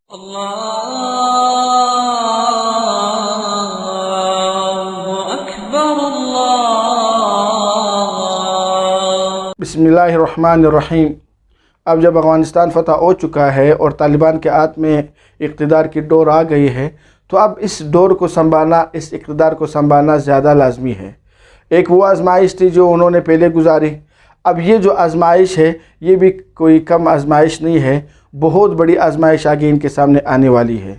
اللہ اکبر اللہ۔ بسم اللہ الرحمن الرحیم۔ اب جب افغانستان فتح ہو چکا ہے اور طالبان کے ہاتھ میں اقتدار کی ڈور آ گئی ہے تو اب اس ڈور کو سنبھالنا، اس اقتدار کو سنبھالنا زیادہ لازمی ہے۔ ایک وہ آزمائش تھی جو انہوں نے پہلے گزاری، اب یہ جو آزمائش ہے یہ بھی کوئی کم آزمائش نہیں ہے، بہت بڑی آزمائش آگے ان کے سامنے آنے والی ہے،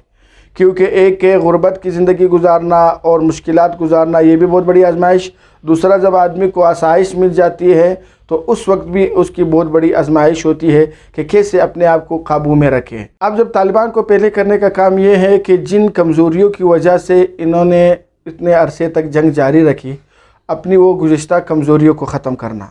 کیونکہ ایک غربت کی زندگی گزارنا اور مشکلات گزارنا یہ بھی بہت بڑی آزمائش، دوسرا جب آدمی کو آسائش مل جاتی ہے تو اس وقت بھی اس کی بہت بڑی آزمائش ہوتی ہے کہ کیسے اپنے آپ کو قابو میں رکھیں۔ اب جب طالبان کو پہلے کرنے کا کام یہ ہے کہ جن کمزوریوں کی وجہ سے انہوں نے اتنے عرصے تک جنگ جاری رکھی، اپنی وہ گزشتہ کمزوریوں کو ختم کرنا،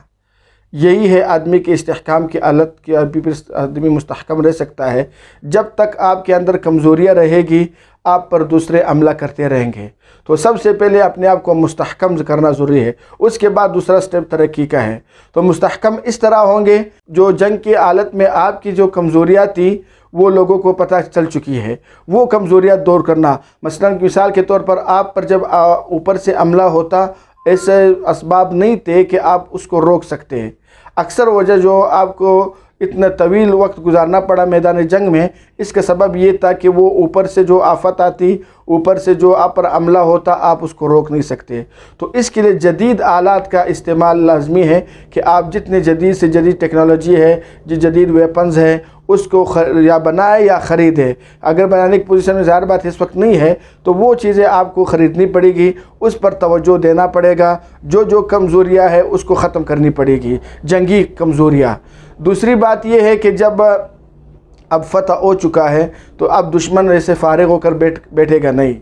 یہی ہے آدمی کے استحکام کی حالت کہ آدمی مستحکم رہ سکتا ہے۔ جب تک آپ کے اندر کمزوریاں رہے گی آپ پر دوسرے حملہ کرتے رہیں گے، تو سب سے پہلے اپنے آپ کو مستحکم کرنا ضروری ہے، اس کے بعد دوسرا سٹیپ ترقی کا ہے۔ تو مستحکم اس طرح ہوں گے جو جنگ کی حالت میں آپ کی جو کمزوریاں تھی وہ لوگوں کو پتہ چل چکی ہے، وہ کمزوریاں دور کرنا۔ مثلا مثال کے طور پر آپ پر جب اوپر سے حملہ ہوتا، ایسے اسباب نہیں تھے کہ آپ اس کو روک سکتے ہیں۔ اکثر وجہ جو آپ کو اتنا طویل وقت گزارنا پڑا میدان جنگ میں، اس کا سبب یہ تھا کہ وہ اوپر سے جو آفت آتی، اوپر سے جو آپ پر حملہ ہوتا، آپ اس کو روک نہیں سکتے۔ تو اس کے لیے جدید آلات کا استعمال لازمی ہے کہ آپ جتنے جدید سے جدید ٹیکنالوجی ہے، جو جدید ویپنز ہے، اس کو یا بنائے یا خریدے۔ اگر بنانے کی پوزیشن میں ظاہر بات اس وقت نہیں ہے تو وہ چیزیں آپ کو خریدنی پڑے گی، اس پر توجہ دینا پڑے گا، جو کمزوریاں ہے اس کو ختم کرنی پڑے گی، جنگی کمزوریاں۔ دوسری بات یہ ہے کہ جب اب فتح ہو چکا ہے تو اب دشمن ایسے فارغ ہو کر بیٹھے گا نہیں،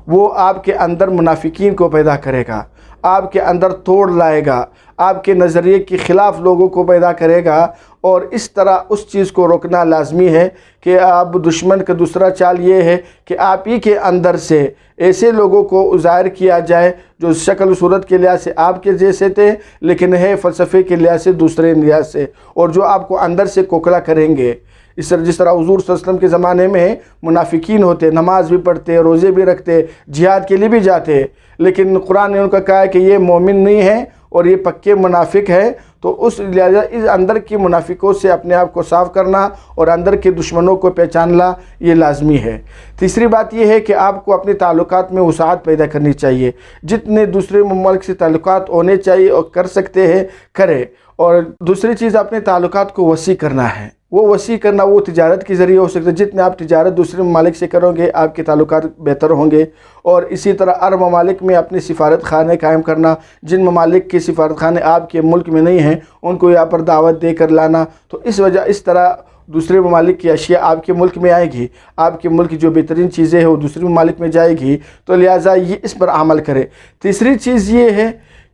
وہ آپ کے اندر منافقین کو پیدا کرے گا، آپ کے اندر توڑ لائے گا، آپ کے نظریے کے خلاف لوگوں کو پیدا کرے گا، اور اس طرح اس چیز کو روکنا لازمی ہے کہ اب دشمن کا دوسرا چال یہ ہے کہ آپ ہی کے اندر سے ایسے لوگوں کو ظاہر کیا جائے جو شکل و صورت کے لحاظ سے آپ کے جیسے تھے لیکن ہے فلسفے کے لحاظ سے دوسرے لحاظ سے، اور جو آپ کو اندر سے کوکلا کریں گے۔ جس طرح حضور صلی اللہ علیہ وسلم کے زمانے میں منافقین ہوتے، نماز بھی پڑھتے، روزے بھی رکھتے، جہاد کے لیے بھی جاتے، لیکن قرآن نے ان کا کہا ہے کہ یہ مومن نہیں ہے اور یہ پکے منافق ہے۔ تو اس لہذا اس اندر کی منافقوں سے اپنے آپ کو صاف کرنا اور اندر کے دشمنوں کو پہچاننا یہ لازمی ہے۔ تیسری بات یہ ہے کہ آپ کو اپنے تعلقات میں وسعت پیدا کرنی چاہیے، جتنے دوسرے ممالک سے تعلقات ہونے چاہیے اور کر سکتے ہیں کرے، اور دوسری چیز اپنے تعلقات کو وسیع کرنا ہے۔ وہ وسیع کرنا وہ تجارت کے ذریعے ہو سکتا ہے، جتنے آپ تجارت دوسرے ممالک سے کرو گے آپ کے تعلقات بہتر ہوں گے، اور اسی طرح عرب ممالک میں اپنے سفارت خانے قائم کرنا، جن ممالک کے سفارت خانے آپ کے ملک میں نہیں ہیں ان کو یہاں پر دعوت دے کر لانا، تو اس طرح دوسرے ممالک کی اشیاء آپ کے ملک میں آئے گی، آپ کے ملک کی جو بہترین چیزیں ہیں وہ دوسرے ممالک میں جائے گی، تو لہٰذا یہ اس پر عمل کرے۔ تیسری چیز یہ ہے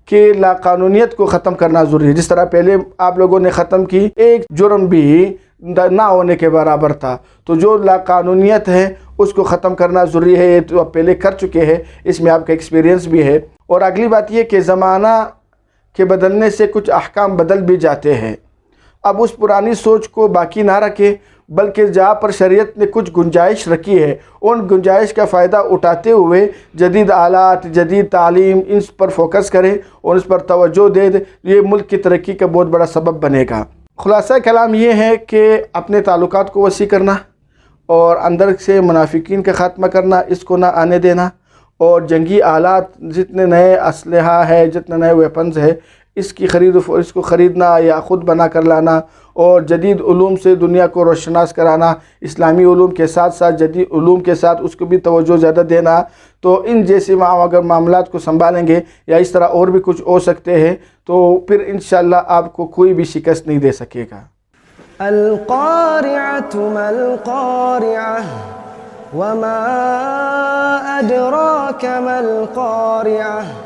کہ لاقانونیت کو ختم کرنا ضروری ہے، جس طرح پہلے آپ لوگوں نے ختم کی، ایک جرم بھی نہ ہونے کے برابر تھا، تو جو لاقانونیت ہے اس کو ختم کرنا ضروری ہے، یہ تو آپ پہلے کر چکے ہیں، اس میں آپ کا ایکسپیرینس بھی ہے۔ اور اگلی بات یہ کہ زمانہ کے بدلنے سے کچھ احکام بدل بھی جاتے ہیں، اب اس پرانی سوچ کو باقی نہ رکھیں، بلکہ جہاں پر شریعت نے کچھ گنجائش رکھی ہے ان گنجائش کا فائدہ اٹھاتے ہوئے جدید آلات، جدید تعلیم، ان پر فوکس کریں اور اس پر توجہ دیں، یہ ملک کی ترقی کا بہت بڑا سبب بنے گا۔ خلاصہ کلام یہ ہے کہ اپنے تعلقات کو وسیع کرنا اور اندر سے منافقین کا خاتمہ کرنا، اس کو نہ آنے دینا، اور جنگی آلات جتنے نئے اسلحہ ہے، جتنے نئے ویپنز ہے، اس کو خریدنا یا خود بنا کر لانا، اور جدید علوم سے دنیا کو روشناس کرانا، اسلامی علوم کے ساتھ ساتھ جدید علوم کے ساتھ اس کو بھی توجہ زیادہ دینا۔ تو ان جیسے اگر معاملات کو سنبھالیں گے یا اس طرح اور بھی کچھ ہو سکتے ہیں تو پھر انشاءاللہ آپ کو کوئی بھی شکست نہیں دے سکے گا۔ القارعة ما القارعة وما أدراك ما القارعة